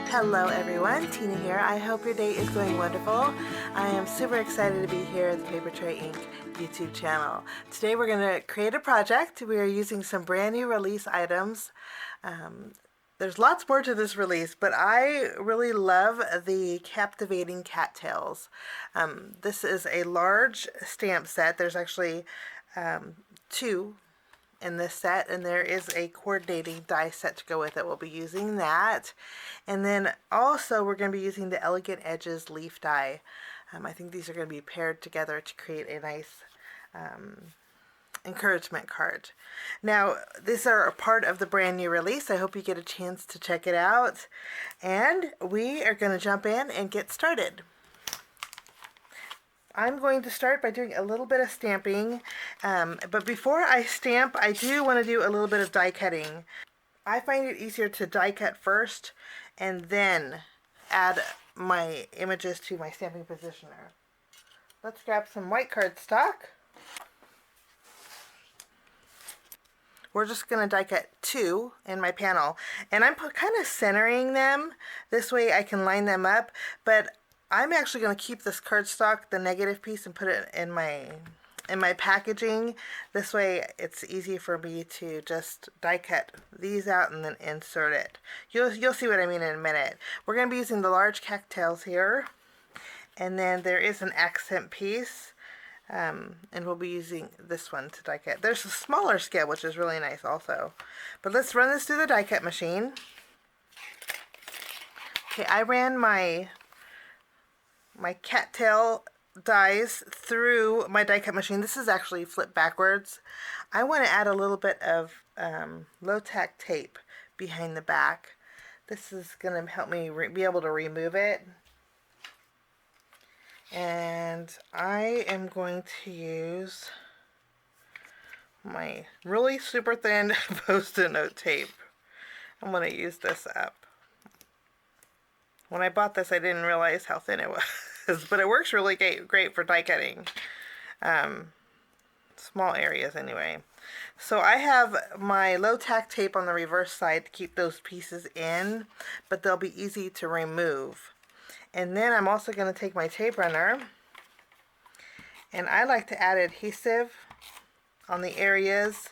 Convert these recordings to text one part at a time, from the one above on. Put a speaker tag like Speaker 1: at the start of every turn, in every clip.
Speaker 1: Hello everyone, Tina here. I hope your day is going wonderful. I am super excited to be here at the Papertrey Ink YouTube channel. Today we're going to create a project. We are using some brand new release items. There's lots more to this release, but I really love the Captivating Cattails. This is a large stamp set. There's actually two in this set, and there is a coordinating die set to go with it. We'll be using that, and then also we're going to be using the Elegant Edges leaf die. I think these are going to be paired together to create a nice encouragement card. Now, these are a part of the brand new release. I hope you get a chance to check it out, and we are going to jump in and get started. I'm going to start by doing a little bit of stamping, but before I stamp, I do want to do a little bit of die cutting. I find it easier to die cut first and then add my images to my stamping positioner. Let's grab some white cardstock. We're just going to die cut 2 in my panel, and I'm kind of centering them. This way I can line them up, but I'm actually going to keep this cardstock, the negative piece, and put it in my packaging. This way it's easy for me to just die cut these out and then insert it. You'll see what I mean in a minute. We're going to be using the large cattails here, and then there is an accent piece, and we'll be using this one to die cut. There's a smaller scale, which is really nice also. But let's run this through the die cut machine. Okay, I ran my cattail dies through my die cut machine. This is actually flipped backwards. I want to add a little bit of low-tack tape behind the back. This is going to help me be able to remove it. And I am going to use my really super thin Post-it note tape. I'm going to use this up. When I bought this, I didn't realize how thin it was, but it works really great for die cutting. Small areas anyway. So I have my low tack tape on the reverse side to keep those pieces in, but they'll be easy to remove. And then I'm also going to take my tape runner, and I like to add adhesive on the areas,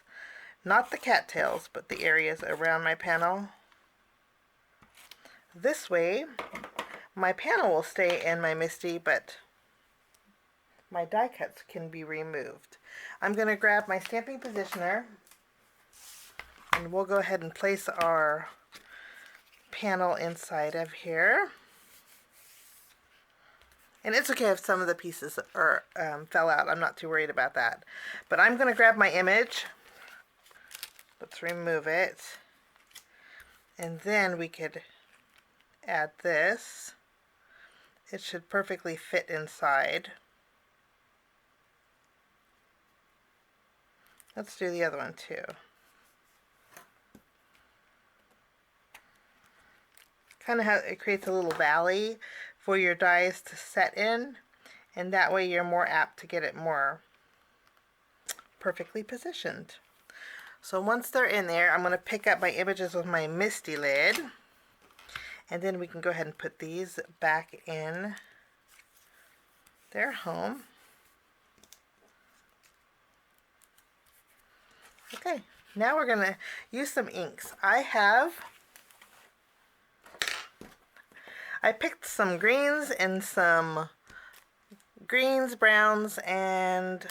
Speaker 1: not the cattails, but the areas around my panel. This way, my panel will stay in my MISTI, but my die cuts can be removed. I'm going to grab my stamping positioner, and we'll go ahead and place our panel inside of here. And it's okay if some of the pieces are fell out. I'm not too worried about that. But I'm going to grab my image. Let's remove it. And then we could add this. It should perfectly fit inside. Let's do the other one too. Kind of how it creates a little valley for your dies to set in, and that way you're more apt to get it more perfectly positioned. So once they're in there, I'm going to pick up my images with my MISTI lid. And then we can go ahead and put these back in their home. Okay, now we're going to use some inks. I picked some greens and some greens, browns, and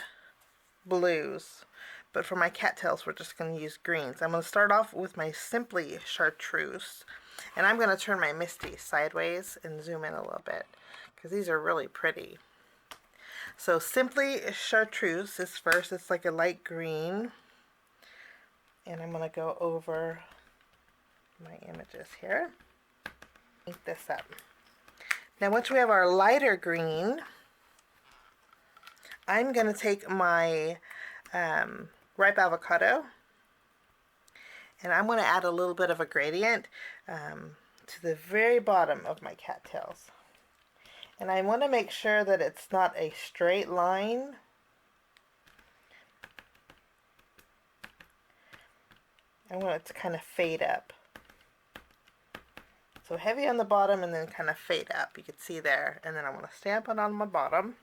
Speaker 1: blues. But for my cattails, we're just going to use greens. I'm going to start off with my Simply Chartreuse. And I'm going to turn my MISTI sideways and zoom in a little bit, because these are really pretty. So Simply Chartreuse is first. It's like a light green. And I'm going to go over my images here. Ink this up. Now once we have our lighter green, I'm going to take my ripe avocado, and I'm going to add a little bit of a gradient to the very bottom of my cattails. And I want to make sure that it's not a straight line. I want it to kind of fade up. So heavy on the bottom and then kind of fade up. You can see there. And then I'm going to stamp it on my bottom.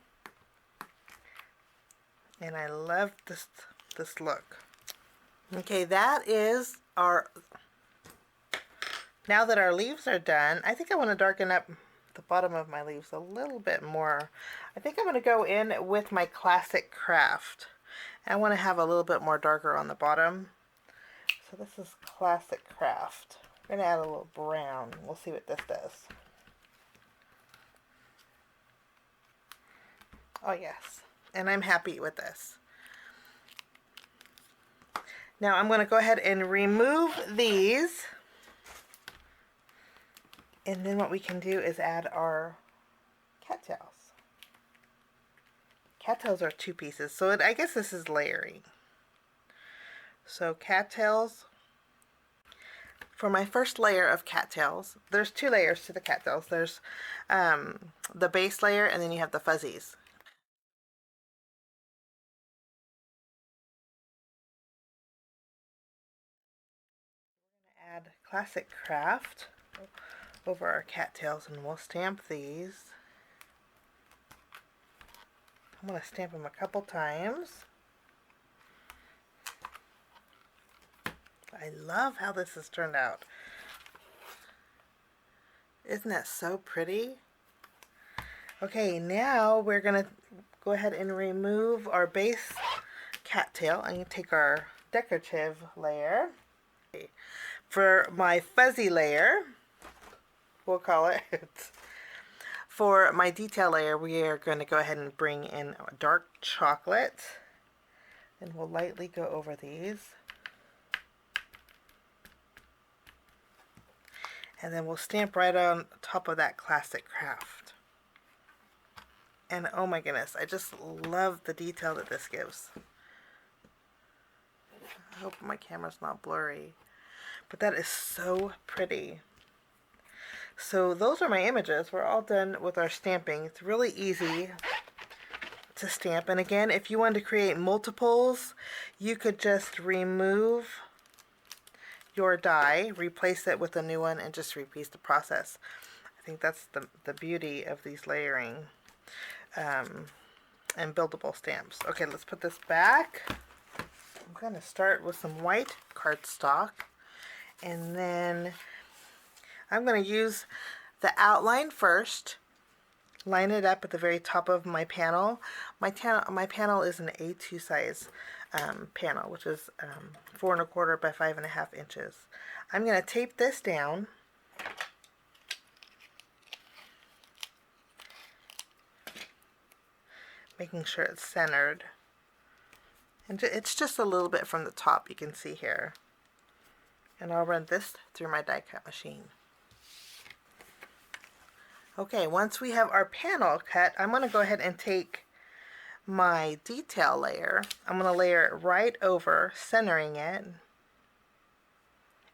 Speaker 1: And I love this look. Okay, that is our... Now that our leaves are done, I think I want to darken up the bottom of my leaves a little bit more. I think I'm going to go in with my Classic Kraft. I want to have a little bit more darker on the bottom. So this is Classic Kraft. We're going to add a little brown. We'll see what this does. Oh yes, and I'm happy with this. Now I'm going to go ahead and remove these. And then what we can do is add our cattails. Cattails are 2 pieces, so I guess this is layering. So cattails, for my first layer of cattails, there's 2 layers to the cattails. There's the base layer, and then you have the fuzzies. We're going to add Classic Kraft over our cattails, and we'll stamp these. I'm going to stamp them a couple times. I love how this has turned out. Isn't that so pretty? Okay, now we're going to go ahead and remove our base cattail and take our decorative layer. For my fuzzy layer, we'll call it, for my detail layer, we are going to go ahead and bring in dark chocolate, and we'll lightly go over these. And then we'll stamp right on top of that Classic Kraft. And oh my goodness, I just love the detail that this gives. I hope my camera's not blurry. But that is so pretty. So those are my images. We're all done with our stamping. It's really easy to stamp. And again, if you wanted to create multiples, you could just remove your die, replace it with a new one, and just repeat the process. I think that's the beauty of these layering and buildable stamps. Okay, let's put this back. I'm going to start with some white cardstock, and then I'm going to use the outline first, line it up at the very top of my panel. My panel is an A2 size panel, which is 4 1/4 by 5.5 inches. I'm going to tape this down. Making sure it's centered. And it's just a little bit from the top, you can see here. And I'll run this through my die cut machine. Okay, once we have our panel cut, I'm going to go ahead and take my detail layer. I'm going to layer it right over, centering it.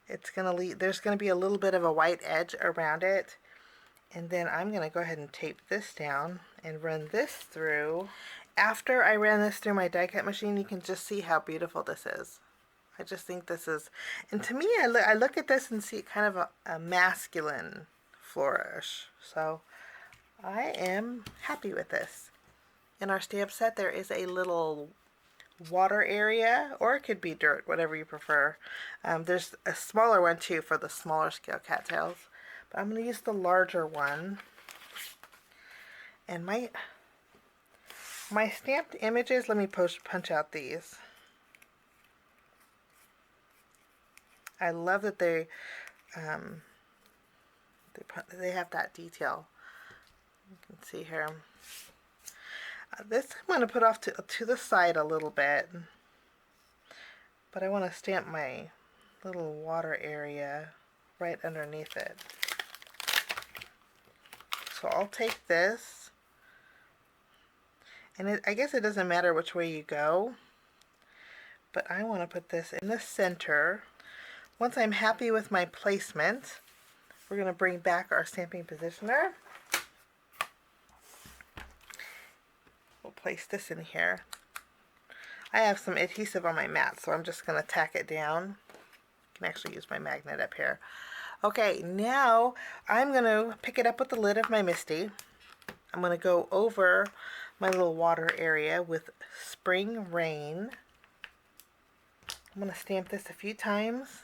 Speaker 1: It's going to leave, there's going to be a little bit of a white edge around it. And then I'm going to go ahead and tape this down and run this through. After I ran this through my die cut machine, you can just see how beautiful this is. I just think this is, and to me, I look at this and see kind of a masculine flourish. So I am happy with this. In our stamp set, there is a little water area, or it could be dirt, whatever you prefer. There's a smaller one too for the smaller scale cattails, but I'm going to use the larger one. And my stamped images, let me punch out these. I love that they have that detail. You can see here. This I'm going to put off to the side a little bit, but I want to stamp my little water area right underneath it. So I'll take this, and I guess it doesn't matter which way you go, but I want to put this in the center. Once I'm happy with my placement, we're going to bring back our stamping positioner. We'll place this in here. I have some adhesive on my mat, so I'm just going to tack it down. I can actually use my magnet up here. Okay, now I'm going to pick it up with the lid of my Misty. I'm going to go over my little water area with Spring Rain. I'm going to stamp this a few times.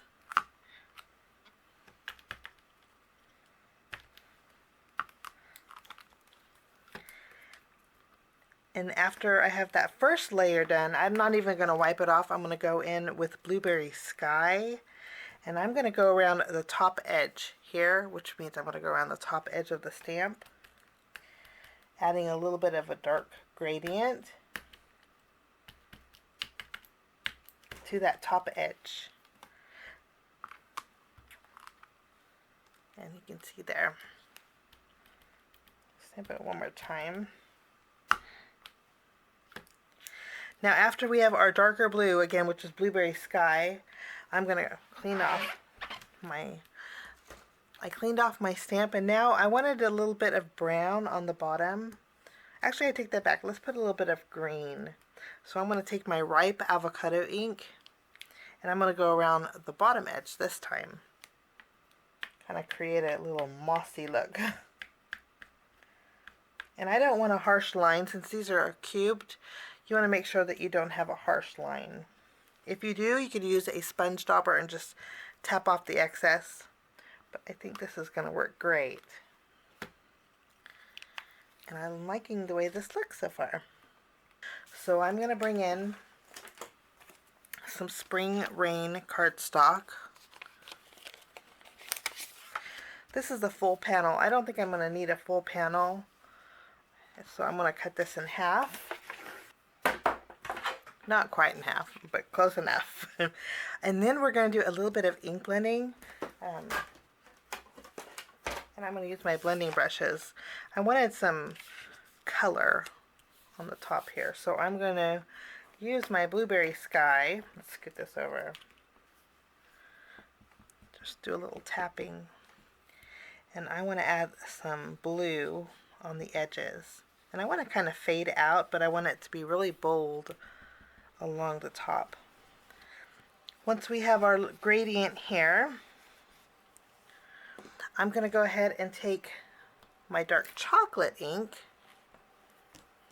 Speaker 1: And after I have that first layer done, I'm not even going to wipe it off. I'm going to go in with Blueberry Sky. And I'm going to go around the top edge here, which means I'm going to go around the top edge of the stamp, adding a little bit of a dark gradient to that top edge. And you can see there. Stamp it one more time. Now after we have our darker blue, again, which is Blueberry Sky, I'm going to clean off I cleaned off my stamp, and now I wanted a little bit of brown on the bottom. Actually, I take that back. Let's put a little bit of green. So I'm going to take my Ripe Avocado ink, and I'm going to go around the bottom edge this time. Kind of create a little mossy look. And I don't want a harsh line. Since these are cubed, you want to make sure that you don't have a harsh line. If you do, you could use a sponge dauber and just tap off the excess. But I think this is going to work great. And I'm liking the way this looks so far. So I'm going to bring in some Spring Rain Cardstock. This is the full panel. I don't think I'm going to need a full panel. So I'm going to cut this in half. Not quite in half, but close enough. And then we're going to do a little bit of ink blending. And I'm going to use my blending brushes. I wanted some color on the top here. So I'm going to use my Blueberry Sky. Let's get this over. Just do a little tapping. And I want to add some blue on the edges. And I want to kind of fade out, but I want it to be really bold along the top. Once we have our gradient here, I'm going to go ahead and take my dark chocolate ink.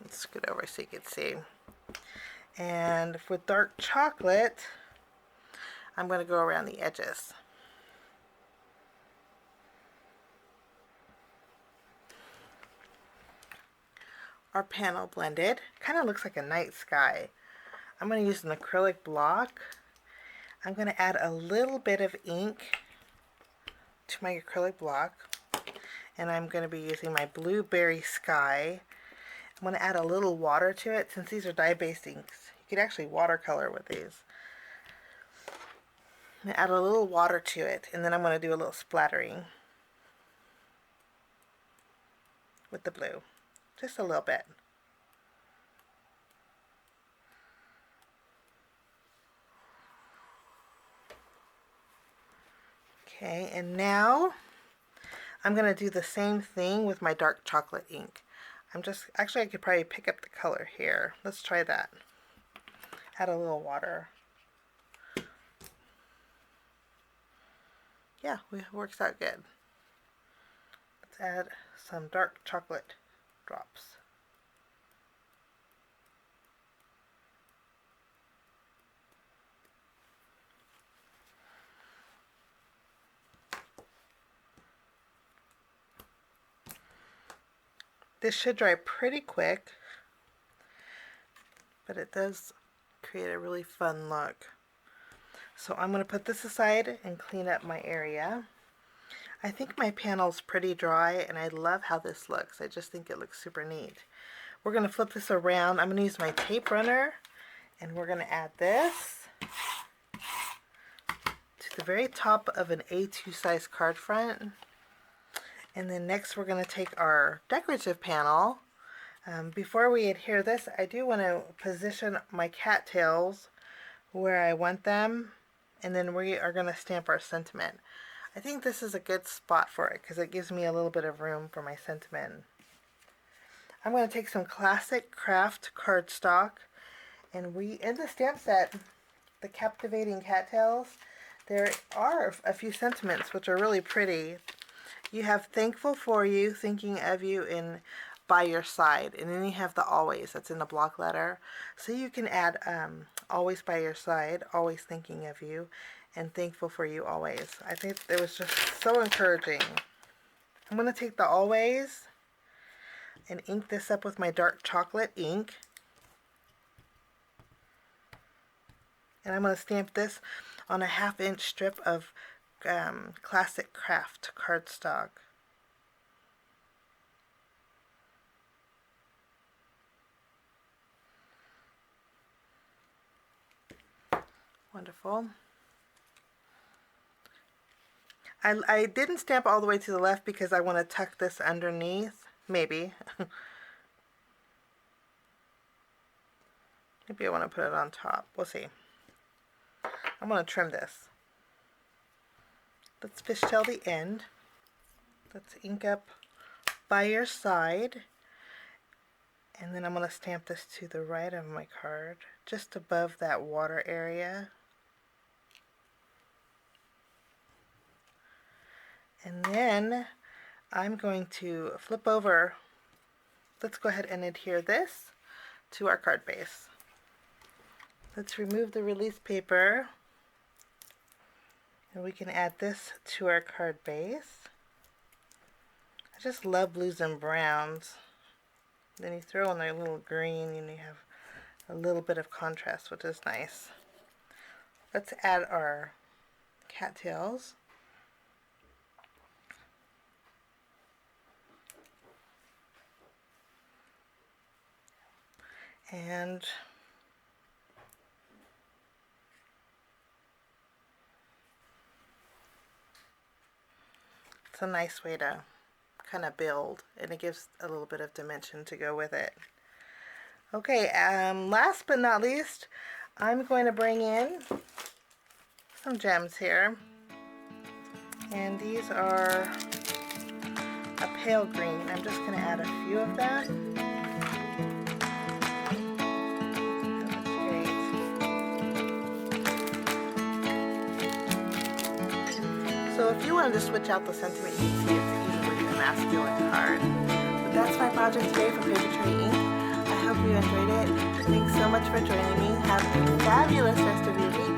Speaker 1: Let's scoot over so you can see. And with dark chocolate, I'm going to go around the edges. Our panel blended. Kind of looks like a night sky. I'm going to use an acrylic block. I'm going to add a little bit of ink to my acrylic block. And I'm going to be using my Blueberry Sky. I'm going to add a little water to it. Since these are dye-based inks, you could actually watercolor with these. I'm going to add a little water to it, and then I'm going to do a little splattering with the blue. Just a little bit. Okay, and now I'm going to do the same thing with my dark chocolate ink. Actually I could probably pick up the color here. Let's try that. Add a little water. Yeah, it works out good. Let's add some dark chocolate drops. This should dry pretty quick, but it does create a really fun look. So I'm going to put this aside and clean up my area. I think my panel's pretty dry, and I love how this looks. I just think it looks super neat. We're going to flip this around. I'm going to use my tape runner, and we're going to add this to the very top of an A2 size card front. And then next we're going to take our decorative panel. Before we adhere this, I do want to position my cattails where I want them, and then we are going to stamp our sentiment. I think this is a good spot for it because it gives me a little bit of room for my sentiment. I'm going to take some Classic Kraft Cardstock, and in the stamp set, the Captivating Cattails, there are a few sentiments which are really pretty. You have thankful for you, thinking of you, in by your side, and then you have the always that's in the block letter. So you can add always by your side, always thinking of you, and thankful for you always. I think it was just so encouraging. I'm going to take the always and ink this up with my dark chocolate ink. And I'm going to stamp this on a 1/2 inch strip of Classic Kraft Cardstock. Wonderful. I didn't stamp all the way to the left because I want to tuck this underneath, maybe. Maybe I want to put it on top. We'll see. I'm going to trim this. Let's fishtail the end. Let's ink up by your side. And then I'm going to stamp this to the right of my card, just above that water area. And then I'm going to flip over. Let's go ahead and adhere this to our card base. Let's remove the release paper, and we can add this to our card base. I just love blues and browns. Then you throw in a little green and you have a little bit of contrast, which is nice. Let's add our cattails. And it's a nice way to kind of build, and it gives a little bit of dimension to go with it. Okay, last but not least, I'm going to bring in some gems here, and these are a pale green. I'm just going to add a few of that. So if you wanted to switch out the sentiment, you can see it's even with the masculine card. But that's my project today for Papertrey Ink. I hope you enjoyed it. Thanks so much for joining me. Have a fabulous rest of your week.